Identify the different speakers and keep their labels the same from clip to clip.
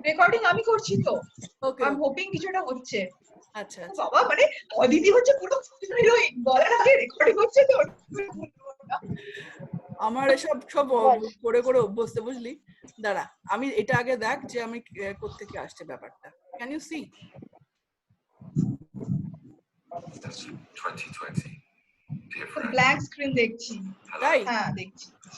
Speaker 1: Recording আমি করছি তো।
Speaker 2: ওকে,
Speaker 1: আই এম হোপিং কিছুটা হচ্ছে।
Speaker 2: আচ্ছা
Speaker 1: ও
Speaker 2: আচ্ছা।
Speaker 1: বাবা, মানে অদিতি হচ্ছে পুরো হিরোইন, বলার আগে রেকর্ডিং হচ্ছে তো।
Speaker 2: আমার এসব সব করে করে অভ্যস্ত, বুঝলি। দাঁড়া, আমি এটা আগে দেখ যে আমি কোত্থেকে আসছে ব্যাপারটা। Can you see?
Speaker 3: 2020. Dear friend.
Speaker 1: Blank screen দেখছি।
Speaker 2: তাই
Speaker 1: হ্যাঁ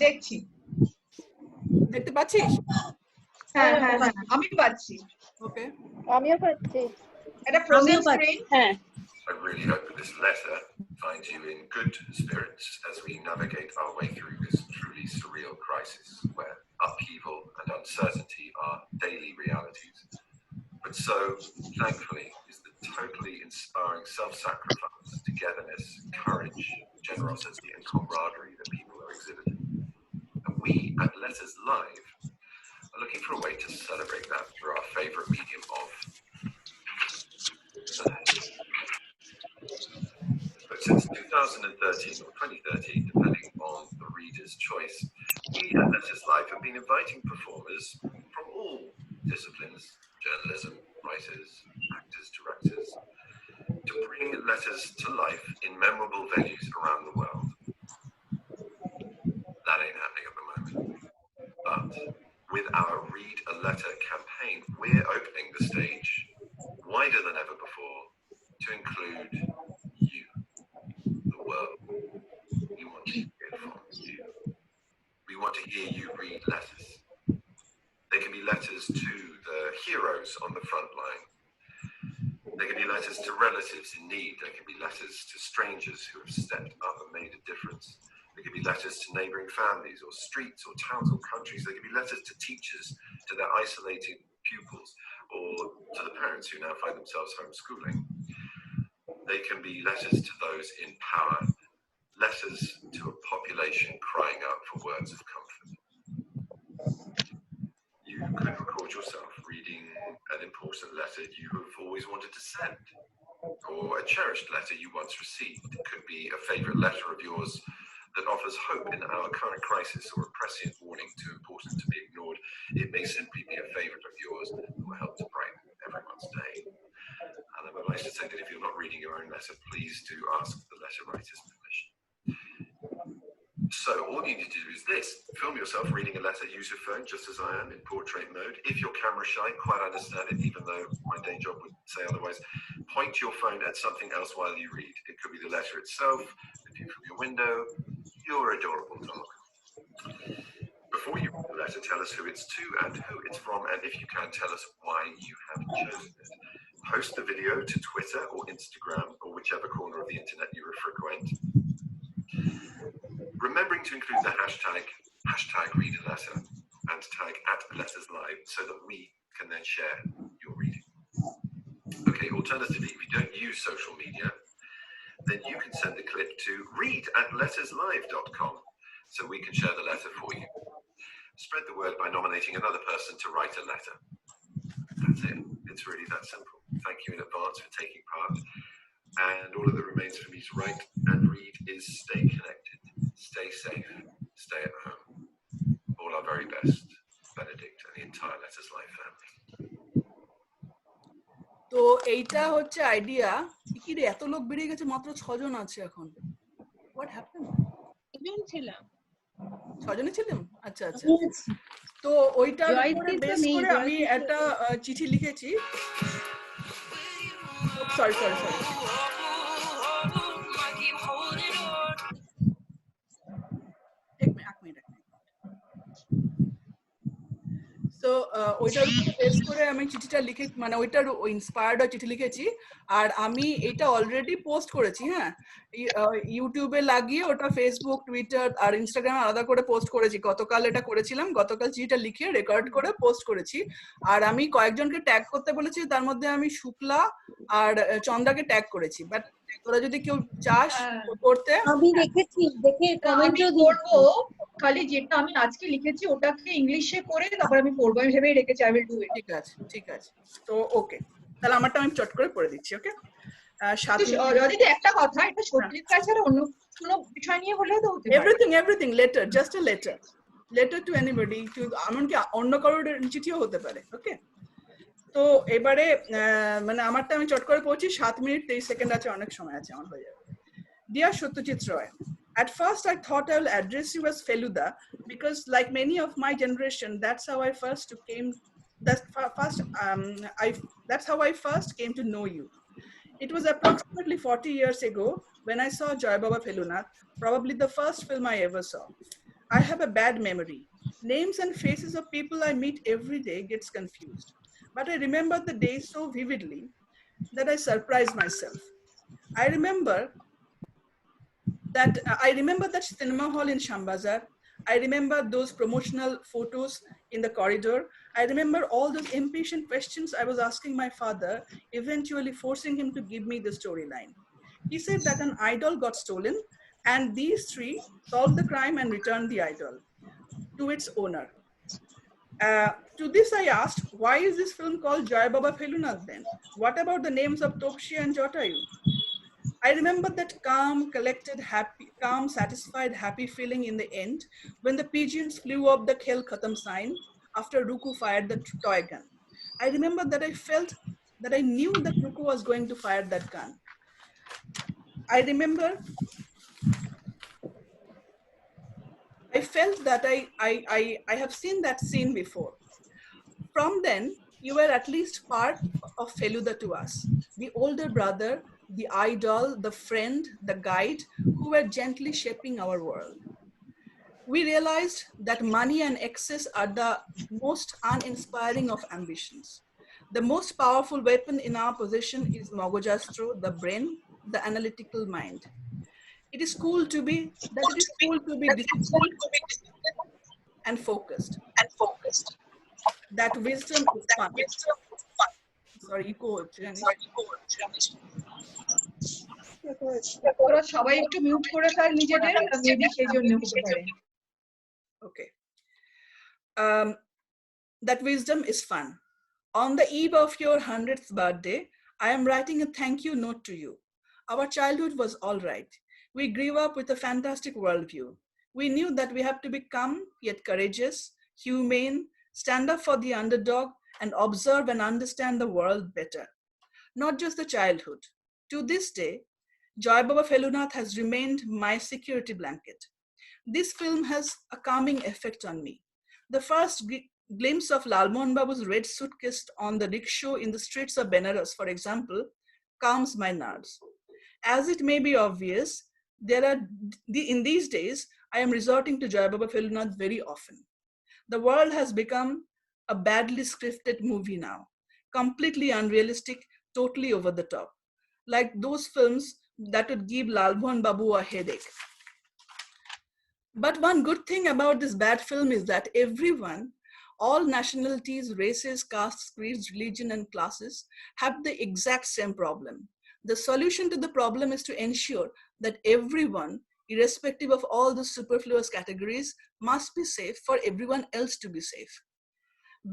Speaker 1: দেখছি।
Speaker 2: দেখতে পাচ্ছিস?
Speaker 1: হ্যাঁ হ্যাঁ হ্যাঁ, আমি পাচ্ছি।
Speaker 2: ওকে,
Speaker 4: আমিও পাচ্ছি।
Speaker 1: এটা ফ্রোজেন স্ক্রিন।
Speaker 4: হ্যাঁ।
Speaker 3: I really hope that this letter finds you in good spirits as we navigate our way through this truly surreal crisis where upheaval and uncertainty are daily realities. But so, thankfully, is the totally inspiring self-sacrifice, togetherness, courage, generosity, and camaraderie that people are exhibiting. And we at Letters Live are looking for a way to celebrate that through our favorite medium of But since 2013 or 2013, depending on the reader's choice, we at Letters Live have been inviting performers from all disciplines, journalism, writers, actors, directors, to bring letters to life in memorable venues around the world. That ain't happening at the moment. But with our Read a Letter campaign, we're opening the stage wider than ever before to include you, the world. We want to hear from you. We want to hear you read letters. They can be letters to the heroes on the front line. They can be letters to relatives in need. They can be letters to strangers who have stepped up and made a difference. They can be letters to neighboring families or streets or towns or countries. They can be letters to teachers, to their isolated pupils, or to the parents who now find themselves homeschooling. They can be letters to those in power, letters to a population crying out for words of comfort. You could record yourself reading an important letter you have always wanted to send, or a cherished letter you once received. It could be a favourite letter of yours that offers hope in our current crisis, or a prescient warning too important to be ignored. It may simply be a favourite of yours that will help to brighten everyone's day. And I would like to say that if you're not reading your own letter, please do ask the letter writer's permission. So all you need to do is this: film yourself reading a letter, use your phone just as I am in portrait mode. If you're camera shy, quite understand it, even though my day job would say otherwise. Point your phone at something else while you read. It could be the letter itself, the view from your window, your adorable dog. Before you read the letter, tell us who it's to and who it's from, and if you can, tell us why you have chosen it. Post the video to Twitter or Instagram or whichever corner of the internet you frequent. Remembering to include the hashtag read a letter and tag @LettersLive so that we can then share your reading. Okay, alternatively, if you don't use social media, then you can send the clip to read@letterslive.com so we can share the letter for you. Spread the word by nominating another person to write a letter. That's it. It's really that simple. Thank you in advance for taking part. And all that remains for me to write and read is stay connected, stay safe, stay at home. All our very best, Benedict and the entire Letters Live family.
Speaker 2: তো এইটা হচ্ছে idea. কি রে, এত লোক বেরিয়ে গেছে, মাত্র 6 জন আছে এখন। What happened?
Speaker 5: একজন ছিলাম।
Speaker 2: 6 জনই ছিলাম? আচ্ছা আচ্ছা। তো ওইটার উপরে বেস করে আমি একটা চিঠি লিখেছি। সরি। এক মিনিট। তো ওইটার উপরে বেস করে আমি চিঠিটা লিখে, মানে ওইটার ইন্সপায়ার্ড হয়ে চিঠি লিখেছি। আর আমি এটা অলরেডি পোস্ট করেছি, হ্যাঁ, ইউটিউবে লাগিয়ে ওটা ফেসবুক, টুইটার আর ইনস্টাগ্রামে আলাদা করে পোস্ট করেছি। গতকাল এটা করেছিলাম, গতকাল চিঠিটা লিখে রেকর্ড করে পোস্ট করেছি। আর আমি কয়েকজনকে ট্যাগ করতে বলেছি, তার মধ্যে আমি শুক্লা আর চন্দ্রাকে ট্যাগ করেছি। বাট তোরা যদি কেউ চাস করতে,
Speaker 4: আমি দেখেছি, দেখে কমেন্টও
Speaker 1: করবো। খালি যেটা আমি আজকে লিখেছি ওটাকে ইংলিশে করে তারপর আমি পড়বো, আমি ভেবেই রেখেছি। I will do it.
Speaker 2: ঠিক আছে। তো ওকে, তাহলে আমারটা আমি চট করে পড়ে দিচ্ছি। ওকে,
Speaker 1: যদি একটা কথা, এটা সত্যি ছাড়া অন্য কোনো বিষয় নিয়ে হলে তো হতে পারে।
Speaker 2: Everything letter, just a letter to anybody, to এমনকি অন্য কারোর চিঠিও হতে পারে। ওকে, তো এবারে মানে আমারটা আমি চট করে পড়ছি, 7 মিনিট 23 সেকেন্ড আছে, অনেক সময় আছে, আমার হয়ে যাবে। Dear Satyajit Roy, at first I thought I will address you as Feluda because, like many of my generation, that's how I first came to know you. It was approximately 40 years ago when I saw Joy Baba Felunath, probably the first film I ever saw. I have a bad memory. Names and faces of people I meet every day gets confused. But I remember the day so vividly that I surprised myself. I remember that cinema hall in Shambazar. I remember those promotional photos in the corridor. I remember all those impatient questions I was asking my father, eventually forcing him to give me the storyline. He said that an idol got stolen and these three solved the crime and returned the idol to its owner. To this I asked, why is this film called Joy Baba Felunath then? What about the names of Topshi and Jotayu? I remember that calm, satisfied, happy feeling in the end when the pigeons flew up the Khel Khatam sign after Ruku fired the toy gun. I remember that I knew that Ruku was going to fire that gun. I felt that I have seen that scene before. From then, you were at least part of Feluda to us, the older brother, the idol, the friend, the guide who were gently shaping our world. We realized that money and excess are the most uninspiring of ambitions. The most powerful weapon in our possession is Mogojastro, the brain, the analytical mind. It is cool to be disciplined and focused. That wisdom is fun. Sorry, echo হচ্ছে জানিস।
Speaker 1: ওরা সবাই একটু mute করে fail নিজেদের, maybe সেই জন্য হতে পারে।
Speaker 2: Okay. That wisdom is fun. On the eve of your 100th birthday, I am writing a thank you note to you. Our childhood was all right. We grew up with a fantastic worldview. We knew that we have to become yet courageous, humane, stand up for the underdog, and observe and understand the world better. Not just the childhood. To this day, Joy Baba Felunath has remained my security blanket. This film has a calming effect on me. The first glimpse of Lal Mohan Babu's red suitcase on the rickshaw in the streets of Benares, for example, calms my nerves. As it may be obvious, in these days, I am resorting to Joy Baba Felunath very often. The world has become a badly scripted movie now, completely unrealistic, totally over the top, like those films that would give Lal Mohan Babu a headache. But one good thing about this bad film is that everyone, all nationalities, races, castes, creeds, religion, and classes have the exact same problem. The solution to the problem is to ensure that everyone, irrespective of all the superfluous categories, must be safe for everyone else to be safe.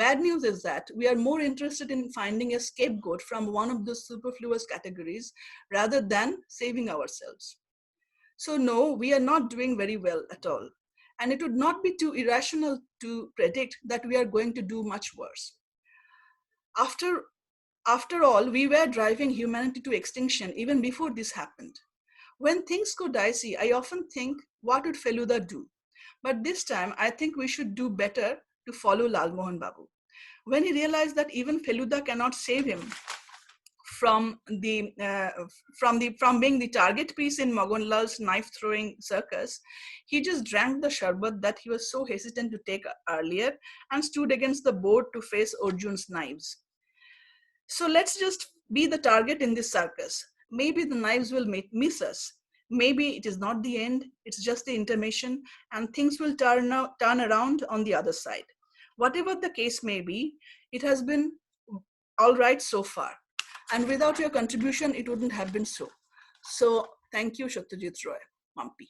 Speaker 2: Bad news is that we are more interested in finding a scapegoat from one of those superfluous categories rather than saving ourselves. So no, we are not doing very well at all. And it would not be too irrational to predict that we are going to do much worse. After all, we were driving humanity to extinction even before this happened. When things go dicey, I often think, what would Feluda do? But this time, I think we should do better to follow Lal Mohan Babu. When he realized that even Feluda cannot save him from being the target piece in Moganlal's knife-throwing circus, he just drank the sharbat that he was so hesitant to take earlier and stood against the board to face Arjun's knives. So let's just be the target in this circus. Maybe the knives will miss us. Maybe it is not the end, it's just the intermission, and things will turn around on the other side. Whatever the case may be, it has been all right so far. And without your contribution, it wouldn't have been so. So thank you, Satyajit Roy, Mampi.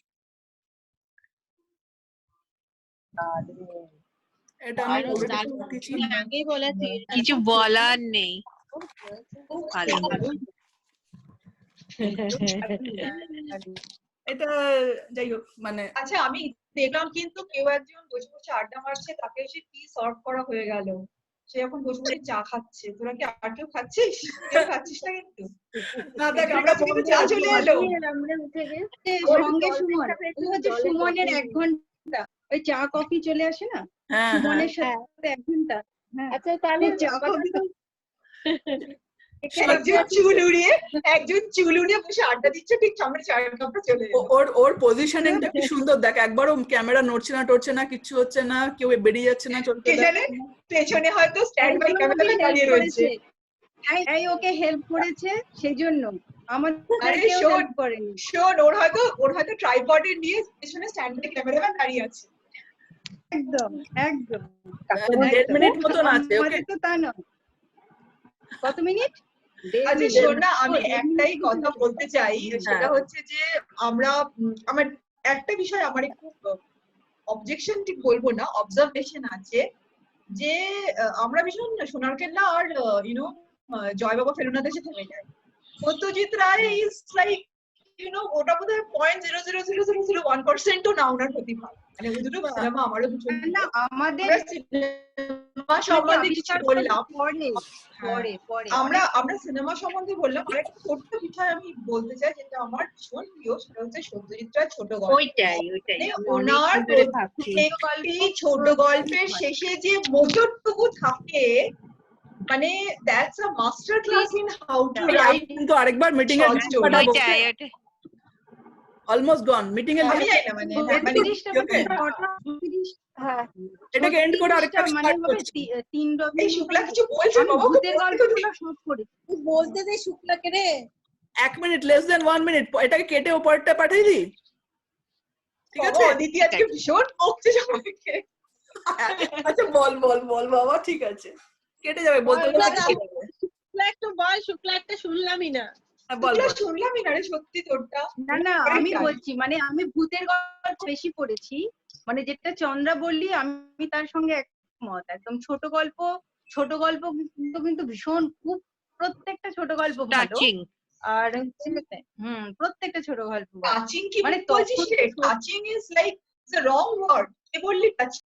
Speaker 4: আগেই বলেছি কিছু বলার নেই।
Speaker 2: এটা যাই হোক, মানে
Speaker 1: আচ্ছা, আমি দেখলাম কিন্তু কেউ একজন বসে বসে আড্ডা মারছে, তাকে এসে কি সার্ভ করা হয়ে গেল সে এখন বসে বসে চা খাচ্ছে, তোরা কি আর কেউ খাচ্ছিস? কেউ খাচ্ছিস না কিন্তু। না দেখ আমার কাছে কিন্তু চা চলে এলো।
Speaker 5: সঙ্গে সুমন, ওই হচ্ছে সুমনের 1 ঘন্টা ওই চা কফি চলে আসে না,
Speaker 2: হ্যাঁ,
Speaker 5: সুমনের সাথে 1 ঘন্টা। হ্যাঁ,
Speaker 6: আচ্ছা তাহলে
Speaker 5: চা কফি তো
Speaker 1: একজন চুল উড়িয়ে বসে আড্ডা দিচ্ছে, ঠিক সামনে চায়ের কাপটা চলে এলো।
Speaker 2: ওর পজিশনিংটা কি সুন্দর দেখ, একবারও ক্যামেরা নড়ছে না টড়ছে না, কিচ্ছু হচ্ছে না, কেউ বেরিয়ে যাচ্ছে না, চলতে
Speaker 1: কে জানে পেছনে হয়তো স্ট্যান্ড বাই ক্যামেরা দাঁড়িয়ে রয়েছে।
Speaker 5: এই ওকে হেল্প করেছে সেই জন্য, আমাদের
Speaker 1: আরে
Speaker 5: কেউ
Speaker 1: শোন,
Speaker 5: হেল্প করেনি।
Speaker 1: শোন, ওর হয়তো ট্রাইপডে নিয়ে পেছনে স্ট্যান্ড বাই ক্যামেরাম্যান দাঁড়িয়ে আছে।
Speaker 5: একদম একদম
Speaker 2: 1.5 মিনিট মতন আছে, ওকে?
Speaker 5: আমাদের তো তা নয়। কত মিনিট?
Speaker 1: আচ্ছা শোন না, আমি একটাই কথা বলতে চাই, সেটা হচ্ছে যে আমার একটা বিষয় আমার একটু অবজেকশন ঠিক বলবো না, অবজারভেশন আছে যে আমরা ভীষণ সোনারকেল্লা আর জয় বাবা ফেলুনাতে এসে থেমে যায়। সত্যজিৎ রায় ইজ লাইক ওটা বোধহয় 0.00001% না ওনার প্রতিভা, মানে ওই দুটো সিনেমা আমারও ভীষণ
Speaker 5: না আমাদের
Speaker 1: সিনেমা সম্বন্ধে কিছু বললাম,
Speaker 5: পরে
Speaker 1: আমরা সিনেমা সম্বন্ধে বললাম। আর একটা ছোট্ট বিষয় আমি বলতে চাই যেটা আমার ভীষণ প্রিয়, সেটা হচ্ছে সত্যজিৎ রায় ছোট গল্প।
Speaker 4: ওইটাই
Speaker 1: মানে ওনার একটি ছোট গল্পের শেষে যে মোটরটুকু থাকে, মানে that's a master class in how to right.
Speaker 2: কিন্তু আরেকবার মিটিং এর
Speaker 4: ওইটাই ওইটাই
Speaker 2: অলমোস্ট গন, মিটিং এর
Speaker 1: আমি জানি না মানে
Speaker 6: হ্যাঁ
Speaker 2: এটাকে এন্ড করে আরেকটা স্টার্ট করছি।
Speaker 1: এই শুক্লা কিছু বলছে বাবা,
Speaker 5: ভূতের গল্পগুলো সব করে
Speaker 6: বলতে দে শুক্লাকে রে।
Speaker 2: 1 মিনিট, লেস দেন 1 মিনিট, এটাকে কেটে ওপরটা পাঠিয়ে দিই, ঠিক আছে?
Speaker 1: অদিতি আজকে ভীষণ বকছে সবাইকে।
Speaker 2: আচ্ছা বল বাবা, ঠিক আছে, কেটে যাবে, বলতে বলতে কেটে যাবে।
Speaker 6: শুক্লা একটু বল, শুক্লা একটা শুনলামই না।
Speaker 2: হ্যাঁ, বল
Speaker 1: শুক্লা শুনলামই না রে সত্যি তোরটা।
Speaker 5: না আমি বলছি, মানে আমি ভূতের গল্প বেশি পড়েছি, মানে যেটা চন্দ্রা বললি আমি তার সঙ্গে একমত। একদম ছোট গল্প কিন্তু ভীষণ, খুব প্রত্যেকটা ছোট গল্প ভালো।
Speaker 4: টাচিং
Speaker 5: আর হচ্ছে প্রত্যেকটা ছোট গল্প
Speaker 1: টাচিং কি
Speaker 5: মানে
Speaker 1: বলছিস রে? Touching is like the wrong word. কে বললি টাচিং?